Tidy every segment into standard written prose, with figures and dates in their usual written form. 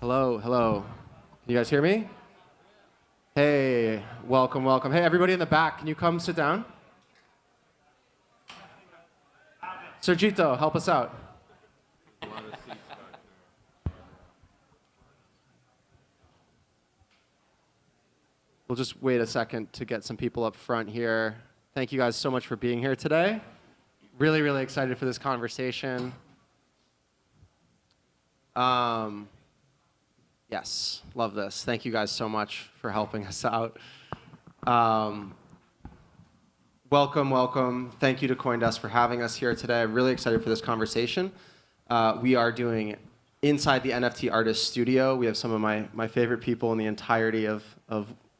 Hello, hello. Can you guys hear me? Hey, welcome, welcome. Hey, everybody in the back, can you come sit down? Sergito, help us out. We'll just wait a second to get some people up front here. Thank you guys so much for being here today. Really, really excited for this conversation. Yes, love this. Thank you guys so much for helping us out. Welcome, welcome. Thank you to CoinDesk for having us here today. I'm really excited for this conversation. We are doing inside the NFT artist studio. We have some of my favorite people in the entirety of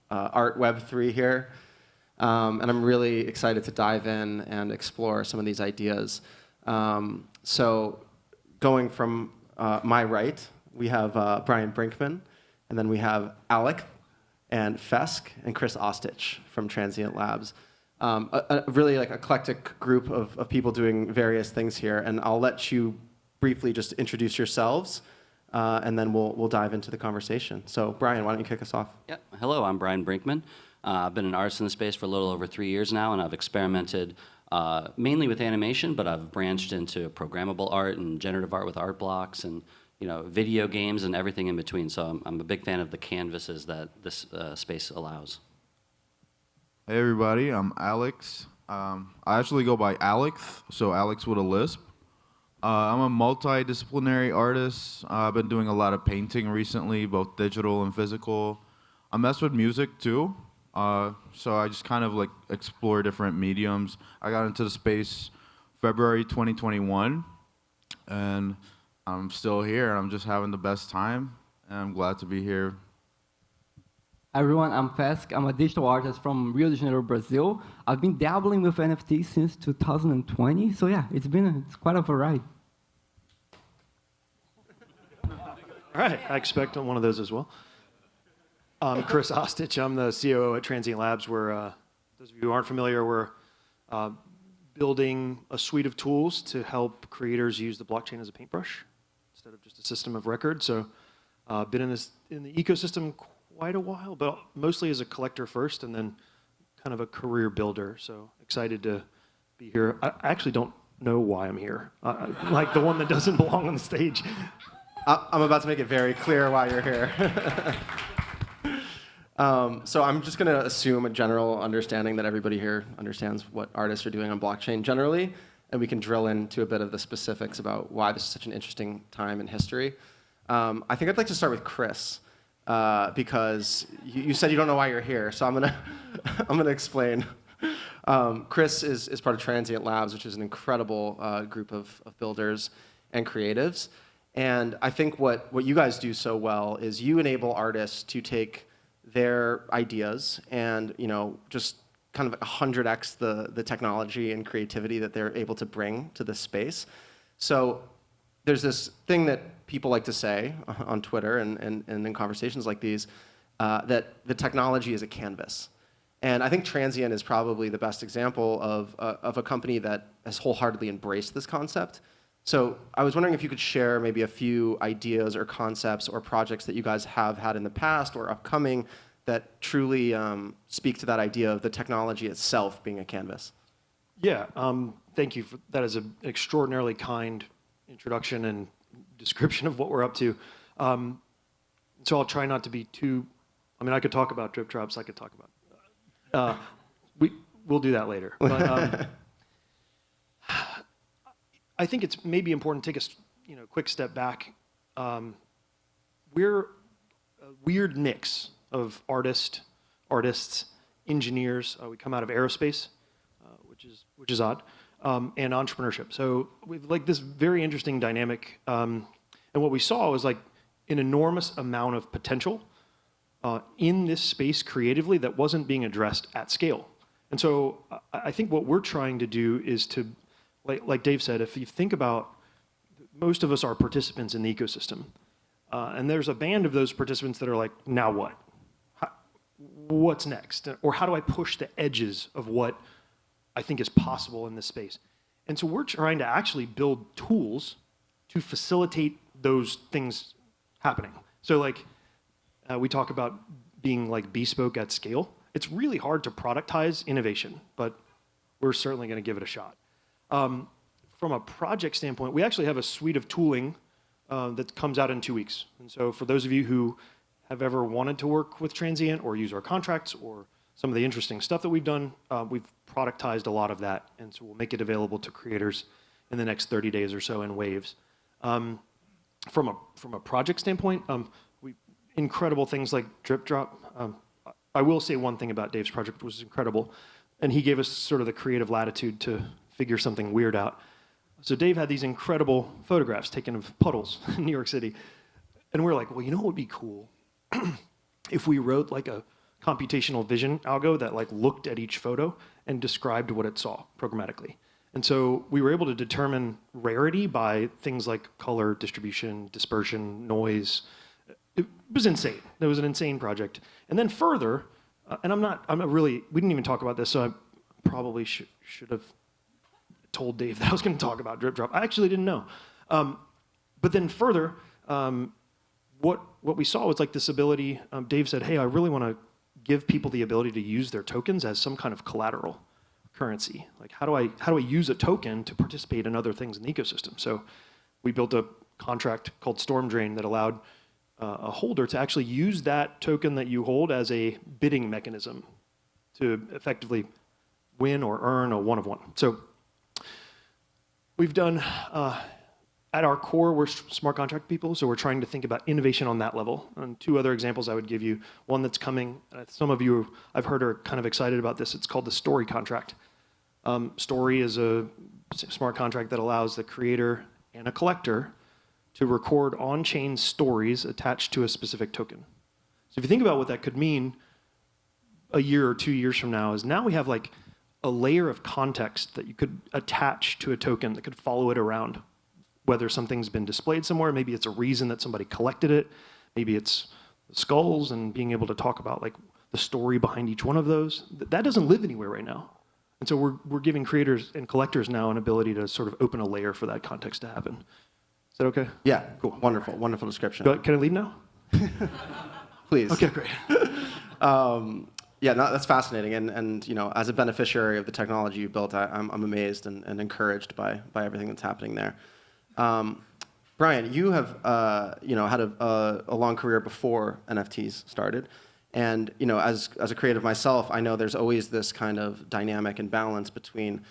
Art Web3 here. And I'm really excited to dive in and explore some of these ideas. So going from my right, we have Bryan Brinkman, and then we have Alec and Fesq and Chris Ostoich from Transient Labs. A really eclectic group of people doing various things here, and I'll let you briefly just introduce yourselves, and then we'll dive into the conversation. So Bryan, why don't you kick us off? Yeah. Hello, I'm Bryan Brinkman. I've been an artist in the space for a little over 3 years now, and I've experimented mainly with animation, but I've branched into programmable art and generative art with art blocks and video games and everything in between. So I'm a big fan of the canvases that this space allows. Hey everybody, I'm Alex. I actually go by Alex, so Alex with a lisp. I'm a multidisciplinary artist. I've been doing a lot of painting recently, both digital and physical. I mess with music too, so I just kind of explore different mediums. I got into the space February 2021, and I'm still here, and I'm just having the best time, and I'm glad to be here. Hi everyone, I'm Fesq. I'm a digital artist from Rio de Janeiro, Brazil. I've been dabbling with NFTs since 2020, so yeah, it's quite of a ride. All right, I expect one of those as well. Chris Ostoich, I'm the COO at Transient Labs. Those of you who aren't familiar, we're building a suite of tools to help creators use the blockchain as a paintbrush instead of just a system of record. So been in the ecosystem quite a while, but mostly as a collector first and then kind of a career builder. So excited to be here. I actually don't know why I'm here. Like the one that doesn't belong on the stage. I'm about to make it very clear why you're here. So I'm just going to assume a general understanding that everybody here understands what artists are doing on blockchain generally, and we can drill into a bit of the specifics about why this is such an interesting time in history. I think I'd like to start with Chris, because you said you don't know why you're here, so I'm gonna explain. Chris is part of Transient Labs, which is an incredible group of builders and creatives. And I think what you guys do so well is you enable artists to take their ideas and just kind of 100x the technology and creativity that they're able to bring to this space. So there's this thing that people like to say on Twitter and in conversations like these, that the technology is a canvas. And I think Transient is probably the best example of a company that has wholeheartedly embraced this concept. So I was wondering if you could share maybe a few ideas or concepts or projects that you guys have had in the past or upcoming that truly speak to that idea of the technology itself being a canvas. Yeah, thank you. That is an extraordinarily kind introduction and description of what we're up to. So I'll try not to be too, I could talk about drip drops, I could talk about, we'll do that later. But I think it's maybe important to take a quick step back. We're a weird mix of artists, engineers. We come out of aerospace, which is odd, and entrepreneurship. So we've this very interesting dynamic. And what we saw was an enormous amount of potential in this space creatively that wasn't being addressed at scale. And so I think what we're trying to do is to, like Dave said, if you think about, most of us are participants in the ecosystem. And there's a band of those participants that are now what? What's next? Or how do I push the edges of what I think is possible in this space? And so we're trying to actually build tools to facilitate those things happening. So like, we talk about being like bespoke at scale. It's really hard to productize innovation, but we're certainly going to give it a shot. From a project standpoint, we actually have a suite of tooling that comes out in 2 weeks. And so for those of you who have ever wanted to work with Transient or use our contracts or some of the interesting stuff that we've done, we've productized a lot of that. And so we'll make it available to creators in the next 30 days or so in waves. From a project standpoint, incredible things like drip drop. I will say one thing about Dave's project, which was incredible, and he gave us sort of the creative latitude to figure something weird out. So Dave had these incredible photographs taken of puddles in New York City, and we're like, well, you know what would be cool if we wrote like a computational vision algo that like looked at each photo and described what it saw programmatically. And so we were able to determine rarity by things like color, distribution, dispersion, noise. It was insane. It was an insane project. And then further, and we didn't even talk about this, so I probably should have told Dave that I was going to talk about drip drop. I actually didn't know. But then further, what we saw was like this ability. Dave said, hey, I really want to give people the ability to use their tokens as some kind of collateral currency. Like how do I use a token to participate in other things in the ecosystem? So we built a contract called Storm Drain that allowed a holder to actually use that token that you hold as a bidding mechanism to effectively win or earn a one of one. So we've done, at our core, we're smart contract people, so we're trying to think about innovation on that level. And 2 other examples I would give you. One that's coming, some of you I've heard are kind of excited about this. It's called the Story contract. Story is a smart contract that allows the creator and a collector to record on-chain stories attached to a specific token. So if you think about what that could mean a year or 2 years from now, is now we have like a layer of context that you could attach to a token that could follow it around. Whether something's been displayed somewhere, maybe it's a reason that somebody collected it, maybe it's the skulls and being able to talk about like the story behind each one of those. That doesn't live anywhere right now. And so we're giving creators and collectors now an ability to sort of open a layer for that context to happen. Is that okay? Yeah, cool. Wonderful description. Can I leave now? Please. Okay, great. Yeah, no, that's fascinating. And you know, as a beneficiary of the technology you built, I'm amazed and encouraged by everything that's happening there. Bryan, you have had a long career before NFTs started, and you know, as a creative myself, I know there's always this kind of dynamic and balance between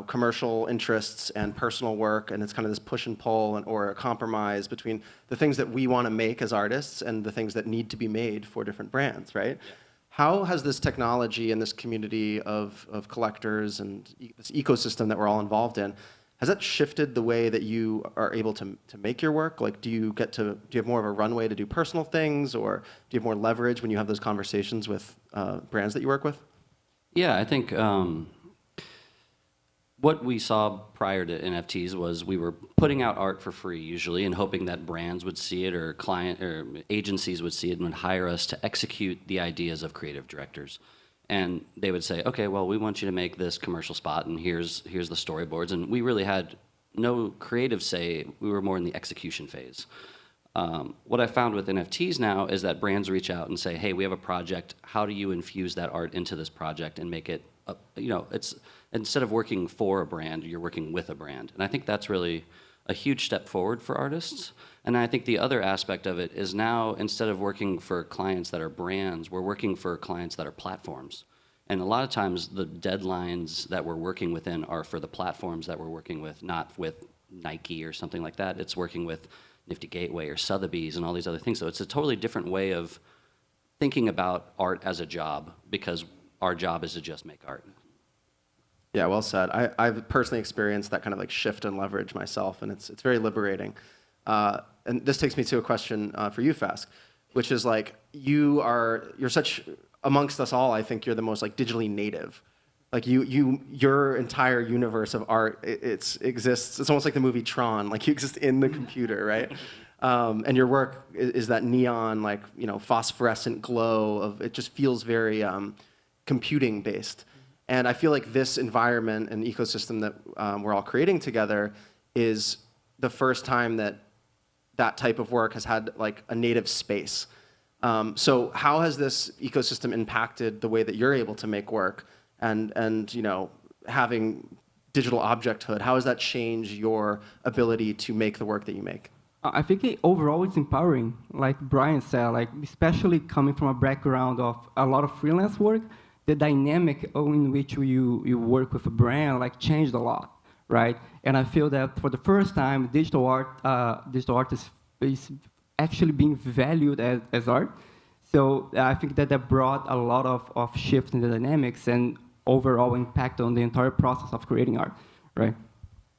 commercial interests and personal work, and it's kind of this push and pull or a compromise between the things that we want to make as artists and the things that need to be made for different brands, right? Yeah. How has this technology and this community of collectors and this ecosystem that we're all involved in, has that shifted the way that you are able to make your work? Like, do you have more of a runway to do personal things, or do you have more leverage when you have those conversations with brands that you work with? Yeah, I think what we saw prior to NFTs was we were putting out art for free usually and hoping that brands would see it or agencies would see it and would hire us to execute the ideas of creative directors. And they would say, okay, well, we want you to make this commercial spot, and here's the storyboards. And we really had no creative say. We were more in the execution phase. What I found with NFTs now is that brands reach out and say, hey, we have a project. How do you infuse that art into this project and make it, it's instead of working for a brand, you're working with a brand. And I think that's really a huge step forward for artists. And I think the other aspect of it is now, instead of working for clients that are brands, we're working for clients that are platforms. And a lot of times the deadlines that we're working within are for the platforms that we're working with, not with Nike or something like that. It's working with Nifty Gateway or Sotheby's and all these other things. So it's a totally different way of thinking about art as a job, because our job is to just make art. Yeah, well said. I've personally experienced that kind of like shift and leverage myself, and it's very liberating. And this takes me to a question for you, Fesq, which is like you're such amongst us all. I think you're the most like digitally native. Like your entire universe of art exists. It's almost like the movie Tron. Like you exist in the computer, right? And your work is that neon, like phosphorescent glow of it. Just feels very computing based. And I feel like this environment and ecosystem that we're all creating together is the first time that that type of work has had like a native space. So how has this ecosystem impacted the way that you're able to make work and you know, having digital objecthood? How has that changed your ability to make the work that you make? I think overall it's empowering. Like Brian said, like especially coming from a background of a lot of freelance work, the dynamic in which you work with a brand like changed a lot, right? And I feel that for the first time, digital art is actually being valued as art. So I think that brought a lot of shift in the dynamics and overall impact on the entire process of creating art, right?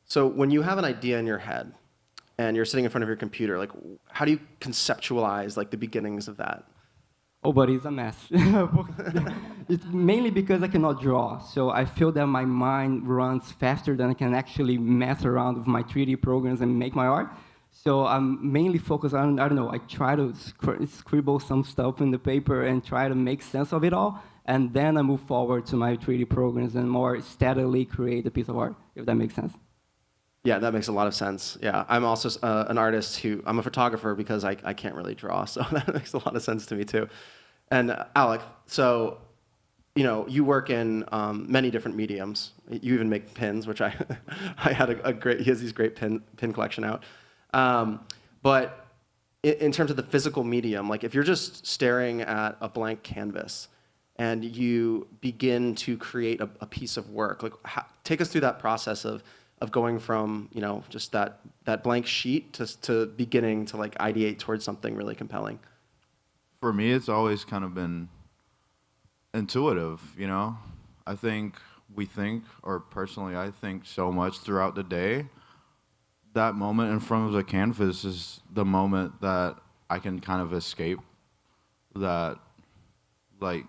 So when you have an idea in your head and you're sitting in front of your computer, like how do you conceptualize like the beginnings of that? Oh, but it's a mess. It's mainly because I cannot draw. So I feel that my mind runs faster than I can actually mess around with my 3D programs and make my art. So I'm mainly focused on, I don't know, I try to scribble some stuff in the paper and try to make sense of it all. And then I move forward to my 3D programs and more steadily create a piece of art, if that makes sense. Yeah, that makes a lot of sense. Yeah, I'm also an artist I'm a photographer because I can't really draw, so that makes a lot of sense to me too. And Alec, so, you know, you work in many different mediums. You even make pins, which I had he has these great pin collection out. But in terms of the physical medium, like if you're just staring at a blank canvas and you begin to create a piece of work, like take us through that process of going from, you know, just that blank sheet to beginning to like ideate towards something really compelling. For me, it's always kind of been intuitive, you know? I think or personally, I think so much throughout the day. That moment in front of the canvas is the moment that I can kind of escape that, like,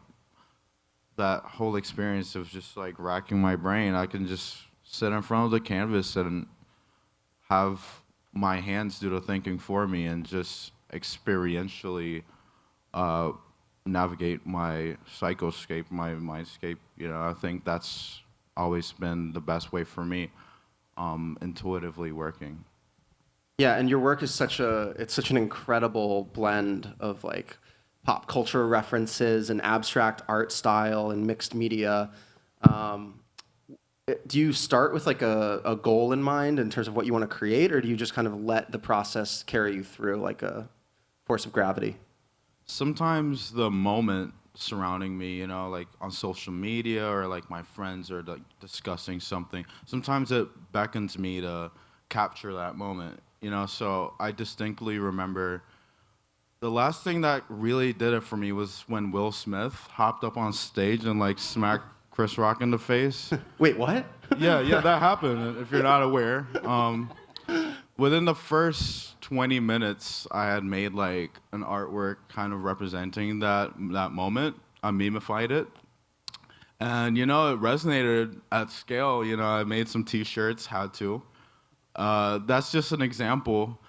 that whole experience of just like racking my brain. I can just sit in front of the canvas and have my hands do the thinking for me and just experientially navigate my psychoscape, my mindscape. You know, I think that's always been the best way for me, intuitively working. Yeah, and your work is such an incredible blend of like pop culture references and abstract art style and mixed media. Do you start with like a goal in mind in terms of what you want to create, or do you just kind of let the process carry you through like a force of gravity? Sometimes the moment surrounding me, you know, like on social media or like my friends are like discussing something, sometimes it beckons me to capture that moment, you know. So I distinctly remember the last thing that really did it for me was when Will Smith hopped up on stage and like smacked Chris Rock in the face. Wait, what? Yeah, that happened, if you're not aware. Within the first 20 minutes, I had made like an artwork kind of representing that moment. I memified it. And, you know, it resonated at scale. You know, I made some t-shirts, had to. That's just an example.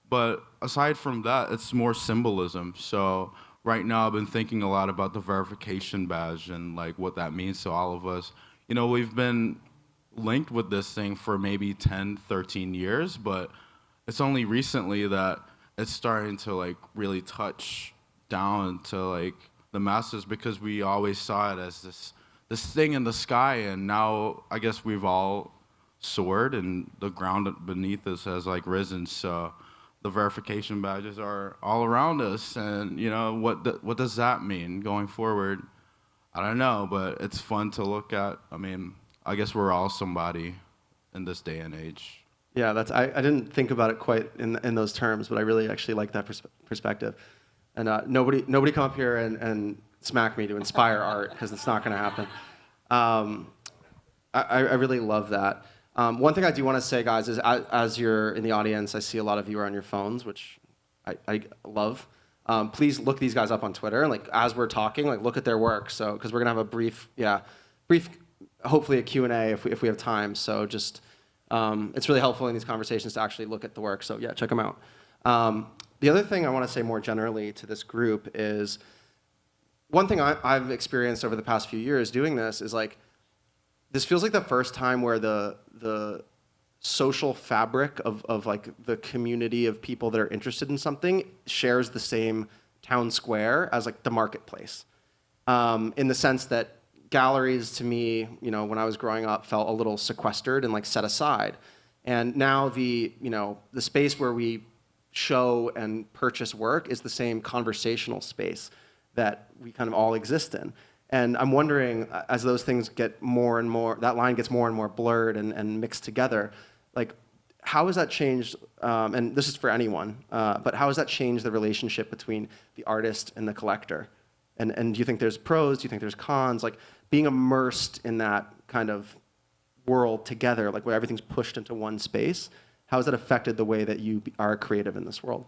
But aside from that, it's more symbolism. So right now I've been thinking a lot about the verification badge and like what that means to all of us. You know, we've been linked with this thing for maybe 10, 13 years, but it's only recently that it's starting to like really touch down to like the masses, because we always saw it as this thing in the sky, and now I guess we've all soared and the ground beneath us has like risen. So the verification badges are all around us, and you know what does that mean going forward? I don't know, but it's fun to look at. I mean, I guess we're all somebody in this day and age. Yeah, I didn't think about it quite in those terms, but I really actually like that perspective. And nobody come up here and smack me to inspire art, because it's not going to happen. I really love that. One thing I do want to say, guys, is as you're in the audience, I see a lot of you are on your phones, which I love. Please look these guys up on Twitter, and like as we're talking, like look at their work. So because we're gonna have a brief, hopefully a Q&A if we have time. So just it's really helpful in these conversations to actually look at the work. So yeah, check them out. The other thing I want to say more generally to this group is one thing I've experienced over the past few years doing this is like this feels like the first time where the social fabric of like the community of people that are interested in something shares the same town square as like the marketplace, in the sense that galleries to me, you know, when I was growing up, felt a little sequestered and like set aside. And now the space where we show and purchase work is the same conversational space that we kind of all exist in. And I'm wondering, as those things get more and more, that line gets more and more blurred and mixed together, like, how has that changed, and this is for anyone, but how has that changed the relationship between the artist and the collector? And do you think there's pros? Do you think there's cons? Like, being immersed in that kind of world together, like where everything's pushed into one space, how has that affected the way that you are creative in this world?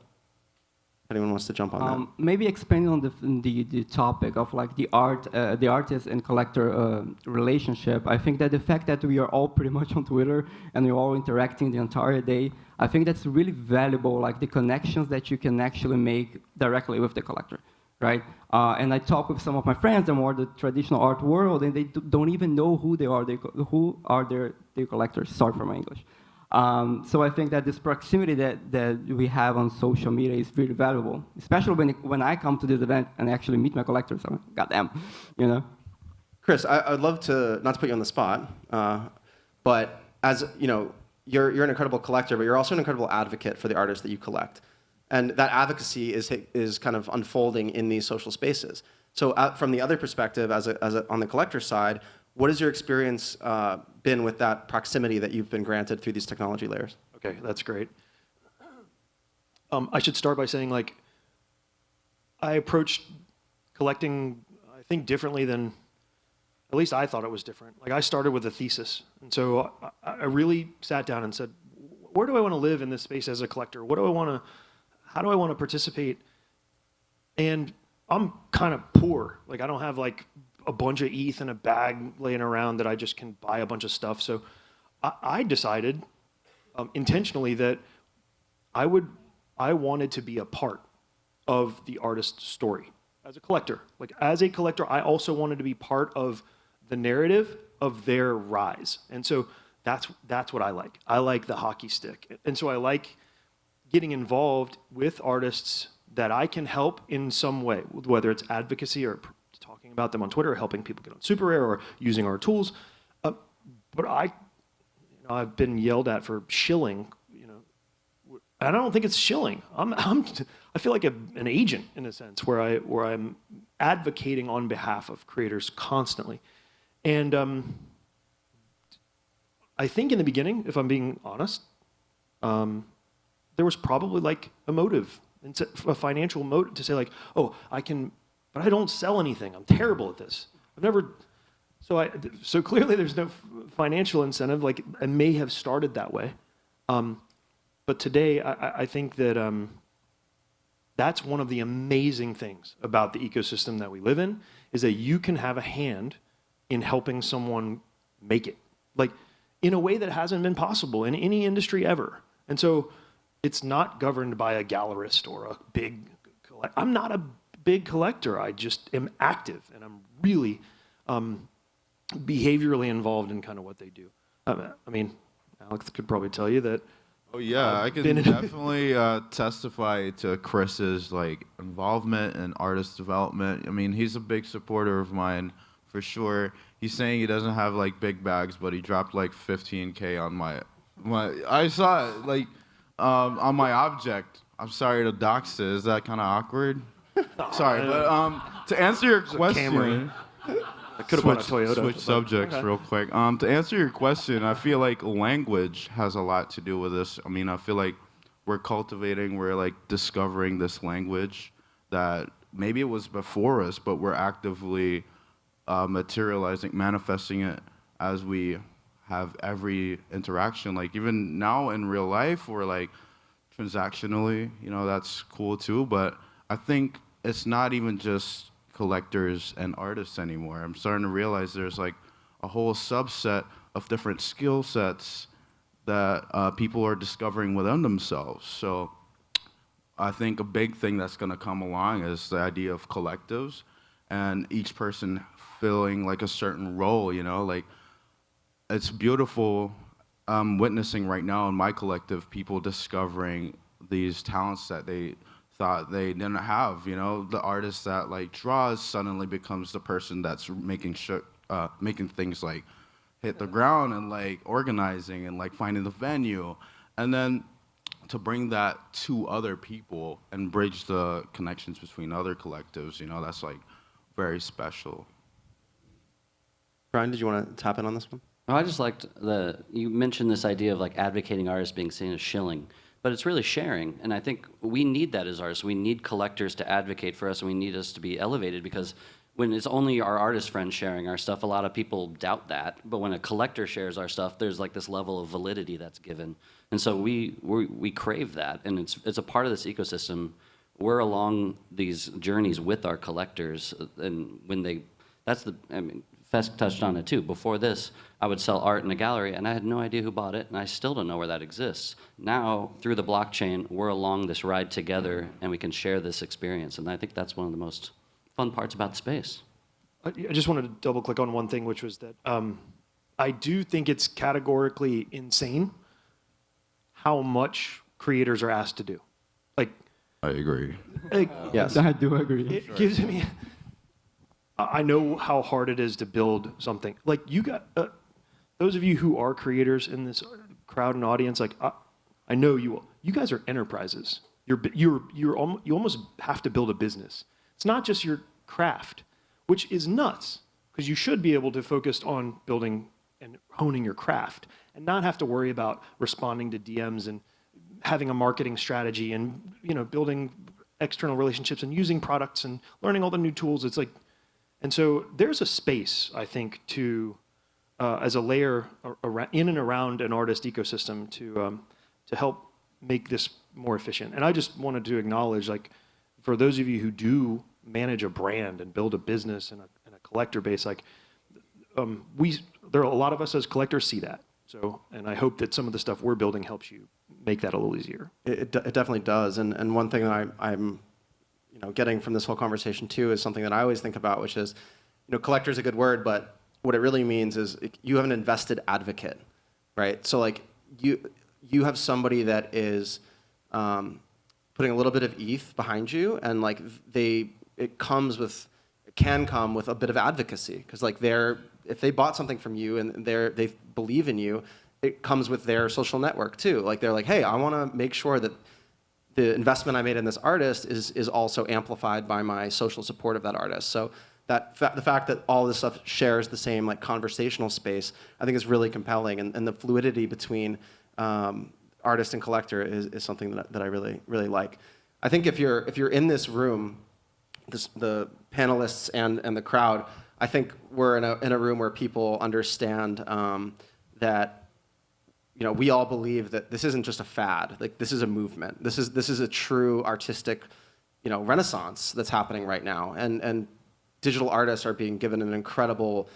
Anyone wants to jump on that? Maybe expanding on the topic of like the artist and collector relationship. I think that the fact that we are all pretty much on Twitter and we're all interacting the entire day, I think that's really valuable. Like the connections that you can actually make directly with the collector, right? And I talk with some of my friends, they're more the traditional art world, and they don't even know who they are. Who are their collectors? Sorry for my English. So I think that this proximity that we have on social media is really valuable, especially when I come to this event and actually meet my collectors. So, goddamn, you know. Chris, I'd love to, not to put you on the spot, but as you know, you're an incredible collector, but you're also an incredible advocate for the artists that you collect, and that advocacy is kind of unfolding in these social spaces. So from the other perspective, on the collector side, what has your experience been with that proximity that you've been granted through these technology layers? Okay, that's great. I should start by saying, like, I approached collecting, I think, differently than, at least I thought it was different. Like, I started with a thesis. And so I really sat down and said, where do I want to live in this space as a collector? How do I want to participate? And I'm kind of poor. Like, I don't have, like, a bunch of ETH in a bag laying around that I just can buy a bunch of stuff. So I decided intentionally that I wanted to be a part of the artist's story as a collector. Like, as a collector, I also wanted to be part of the narrative of their rise. And so that's what I like. I like the hockey stick. And so I like getting involved with artists that I can help in some way, whether it's advocacy or talking about them on Twitter, or helping people get on Super Rare, or using our tools. But I've been yelled at for shilling. I don't think it's shilling. I feel like an agent in a sense, where I'm advocating on behalf of creators constantly. And I think in the beginning, if I'm being honest, there was probably like a motive, a financial motive, to say like, oh, I can, but I don't sell anything. I'm terrible at this. I've never. So clearly there's no financial incentive. Like, I may have started that way. But today, I think that that's one of the amazing things about the ecosystem that we live in, is that you can have a hand in helping someone make it, like, in a way that hasn't been possible in any industry ever. And so it's not governed by a gallerist or a big collector. I'm not a big collector. I just am active, and I'm really behaviorally involved in kind of what they do. I mean, Alex could probably tell you that. Oh yeah, I can definitely testify to Chris's like involvement in artist development. I mean, he's a big supporter of mine for sure. He's saying he doesn't have like big bags, but he dropped like 15K on my. I saw it like on my object. I'm sorry to dox it. Is that kind of awkward? Sorry, but to answer your question. I could have bought a Toyota. Switch subjects real quick. To answer your question, I feel like language has a lot to do with this. I mean, I feel like we're like discovering this language that maybe it was before us, but we're actively manifesting it as we have every interaction. Like, even now in real life, we're like transactionally, that's cool too. But I think it's not even just collectors and artists anymore. I'm starting to realize there's like a whole subset of different skill sets that people are discovering within themselves. So I think a big thing that's going to come along is the idea of collectives, and each person filling like a certain role. Like, it's beautiful I'm witnessing right now in my collective, people discovering these talents that they thought they didn't have. You know, the artist that like draws suddenly becomes the person that's making things like hit the ground and like organizing and like finding the venue, and then to bring that to other people and bridge the connections between other collectives. You know, that's like very special. Bryan, did you want to tap in on this one? Well, I just liked you mentioned this idea of like advocating artists being seen as shilling, but it's really sharing. And I think we need that as artists. We need collectors to advocate for us, and we need us to be elevated, because when it's only our artist friends sharing our stuff, a lot of people doubt that. But when a collector shares our stuff, there's like this level of validity that's given. And so we crave that, and it's a part of this ecosystem. We're along these journeys with our collectors, and when I mean, Fesq touched on it too. Before this, I would sell art in a gallery, and I had no idea who bought it, and I still don't know where that exists. Now, through the blockchain, we're along this ride together, and we can share this experience, and I think that's one of the most fun parts about the space. I just wanted to double click on one thing, which was that I do think it's categorically insane how much creators are asked to do. Like, I agree. Yes. I do agree. it gives me. I know how hard it is to build something. Like you got those of you who are creators in this crowd and audience. Like I know you. You guys are enterprises. You almost have to build a business. It's not just your craft, which is nuts, because you should be able to focus on building and honing your craft and not have to worry about responding to DMs and having a marketing strategy and building external relationships and using products and learning all the new tools. It's like, and so there's a space, I think, to as a layer in and around an artist ecosystem to help make this more efficient. And I just wanted to acknowledge, like, for those of you who do manage a brand and build a business and a collector base, like there are a lot of us as collectors see that. So, and I hope that some of the stuff we're building helps you make that a little easier. It definitely does. And one thing that I'm getting from this whole conversation too is something that I always think about, which is, collector is a good word, but what it really means is you have an invested advocate, right? So like you have somebody that is putting a little bit of ETH behind you, and like it can come with a bit of advocacy, because like if they bought something from you and they believe in you, it comes with their social network too. Like they're like, hey, I want to make sure that the investment I made in this artist is also amplified by my social support of that artist. So the fact that all this stuff shares the same like conversational space, I think is really compelling, and the fluidity between artist and collector is something that I really, really like. I think if you're in this room, the panelists and the crowd, I think we're in a room where people understand that we all believe that this isn't just a fad. Like, this is a movement. This is a true artistic renaissance that's happening right now, and digital artists are being given an incredible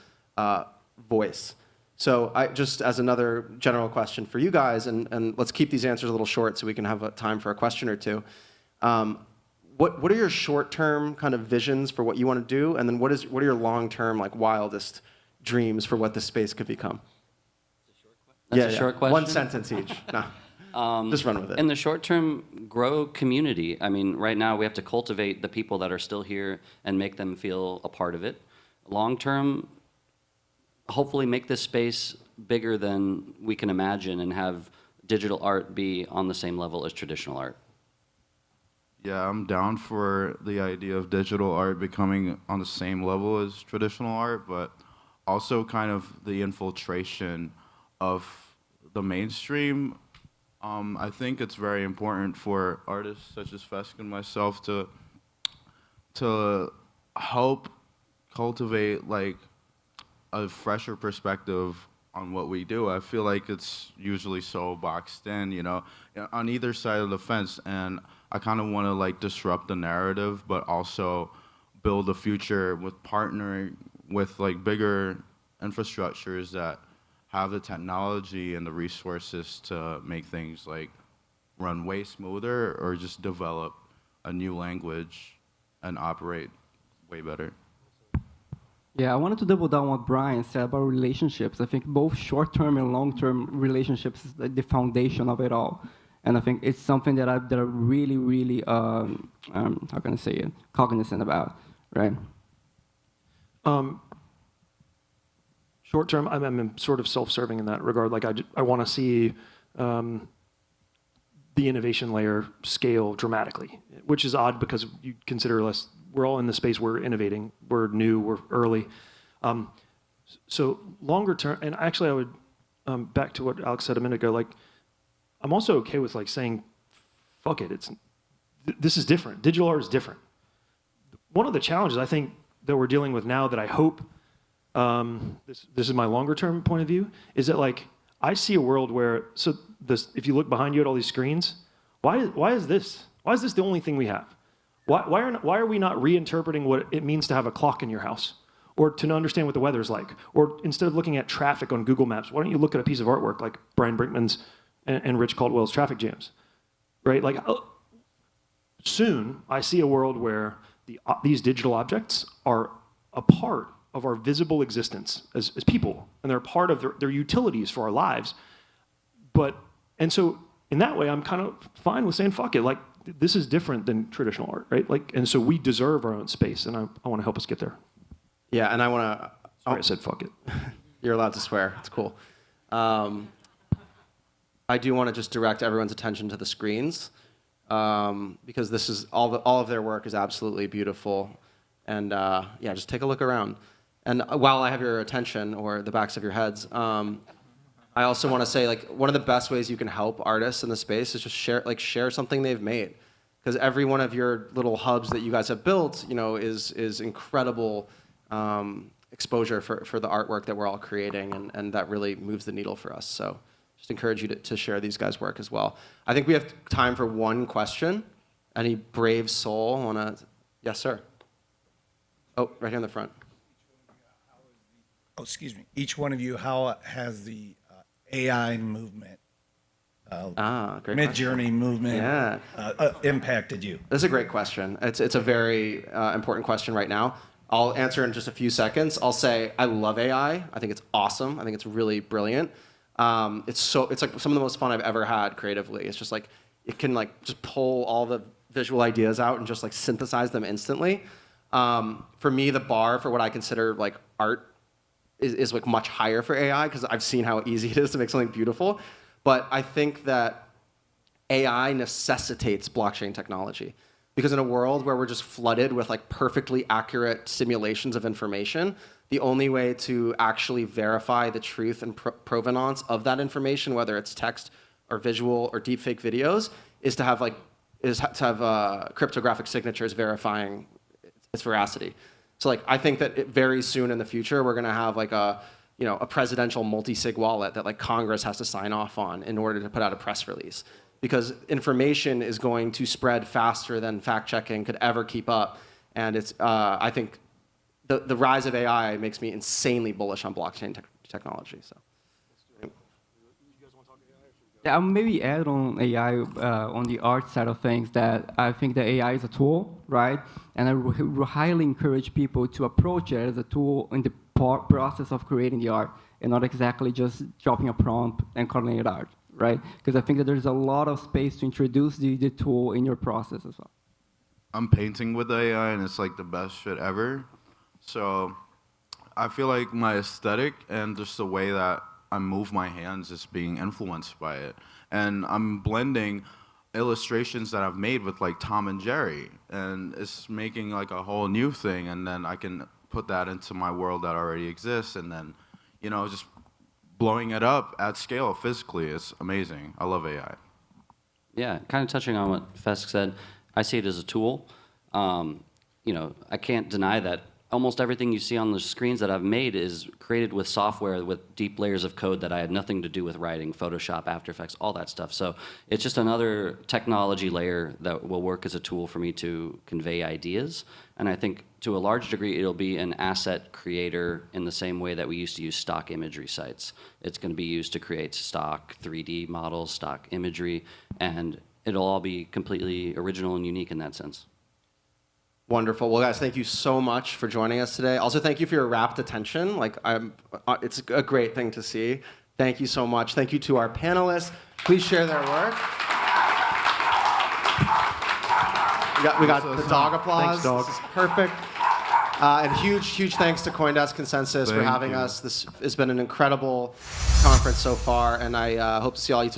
voice. So I just, as another general question for you guys, and let's keep these answers a little short so we can have time for a question or two. What are your short-term kind of visions for what you want to do, and then what are your long-term, like, wildest dreams for what this space could become? That's a short question? One sentence each. No. Just run with it. In the short term, grow community. I mean, right now we have to cultivate the people that are still here and make them feel a part of it. Long term, hopefully make this space bigger than we can imagine and have digital art be on the same level as traditional art. Yeah, I'm down for the idea of digital art becoming on the same level as traditional art, but also kind of the infiltration of the mainstream. I think it's very important for artists such as Fesq and myself to help cultivate like a fresher perspective on what we do. I feel like it's usually so boxed in, on either side of the fence, and I kind of want to like disrupt the narrative, but also build a future with partnering with like bigger infrastructures that have the technology and the resources to make things like run way smoother, or just develop a new language and operate way better. Yeah, I wanted to double down on what Brian said about relationships. I think both short-term and long-term relationships is the foundation of it all. And I think it's something that I'm really, really, how can I say it, cognizant about, right? Short term, I'm sort of self-serving in that regard. Like I want to see the innovation layer scale dramatically, which is odd because you consider us, we're all in the space, we're innovating, we're new, we're early. So longer term, and actually I would, back to what Alex said a minute ago, like I'm also okay with like saying, fuck it, this is different. Digital art is different. One of the challenges I think that we're dealing with now that I hope, this is my longer term point of view, is that like I see a world where, so if you look behind you at all these screens, why is this the only thing we have? Why are we not reinterpreting what it means to have a clock in your house, or to understand what the weather's like, or instead of looking at traffic on Google Maps, why don't you look at a piece of artwork like Bryan Brinkman's and Rich Caldwell's traffic jams, right? Like soon I see a world where these digital objects are a part of our visible existence as people, and they're a part of their utilities for our lives. And so in that way, I'm kind of fine with saying, fuck it, like this is different than traditional art, right? Like, and so we deserve our own space, and I want to help us get there. Yeah, and I want to... Sorry, I said fuck it. You're allowed to swear. It's cool. I do want to just direct everyone's attention to the screens, because this is all of their work is absolutely beautiful. And yeah, just take a look around. And while I have your attention, or the backs of your heads, I also want to say, like, one of the best ways you can help artists in the space is just share something they've made, because every one of your little hubs that you guys have built, you know, is incredible exposure for the artwork that we're all creating, and that really moves the needle for us. So just encourage you to share these guys' work as well. I think we have time for one question. Any brave soul want to? Yes, sir. Oh, right here in the front. Oh, excuse me. Each one of you, how has the AI movement, Great mid-journey movement, Yeah. Impacted you? This is a great question. It's a very important question right now. I'll answer in just a few seconds. I'll say I love AI. I think it's awesome. I think it's really brilliant. It's like some of the most fun I've ever had creatively. It's just like it can like just pull all the visual ideas out and just like synthesize them instantly. For me, the bar for what I consider like art is like much higher for AI, because I've seen how easy it is to make something beautiful. But I think that AI necessitates blockchain technology, because in a world where we're just flooded with like perfectly accurate simulations of information, the only way to actually verify the truth and provenance of that information, whether it's text or visual or deepfake videos, is to have cryptographic signatures verifying its veracity. So like I think that very soon in the future we're gonna have like a presidential multi-sig wallet that like Congress has to sign off on in order to put out a press release, because information is going to spread faster than fact checking could ever keep up. And it's I think the rise of AI makes me insanely bullish on blockchain technology. So. Yeah, I'll maybe add on AI on the art side of things, that I think that AI is a tool, right? And I highly encourage people to approach it as a tool in the process of creating the art, and not exactly just dropping a prompt and calling it art, right? Because I think that there's a lot of space to introduce the tool in your process as well. I'm painting with AI, and it's like the best shit ever. So I feel like my aesthetic and just the way that I move my hands is being influenced by it. And I'm blending illustrations that I've made with like Tom and Jerry, and it's making like a whole new thing, and then I can put that into my world that already exists, and then, just blowing it up at scale physically. It's amazing. I love AI. Yeah, kind of touching on what Fesq said, I see it as a tool. I can't deny that almost everything you see on the screens that I've made is created with software with deep layers of code that I had nothing to do with writing, Photoshop, After Effects, all that stuff. So it's just another technology layer that will work as a tool for me to convey ideas. And I think to a large degree, it'll be an asset creator in the same way that we used to use stock imagery sites. It's going to be used to create stock 3D models, stock imagery, and it'll all be completely original and unique in that sense. Wonderful. Well, guys, thank you so much for joining us today. Also, thank you for your rapt attention. It's a great thing to see. Thank you so much. Thank you to our panelists. Please share their work. We got the dog applause. Thanks, dog. This is perfect. And huge thanks to CoinDesk Consensus for having us. This has been an incredible conference so far, and I hope to see all you.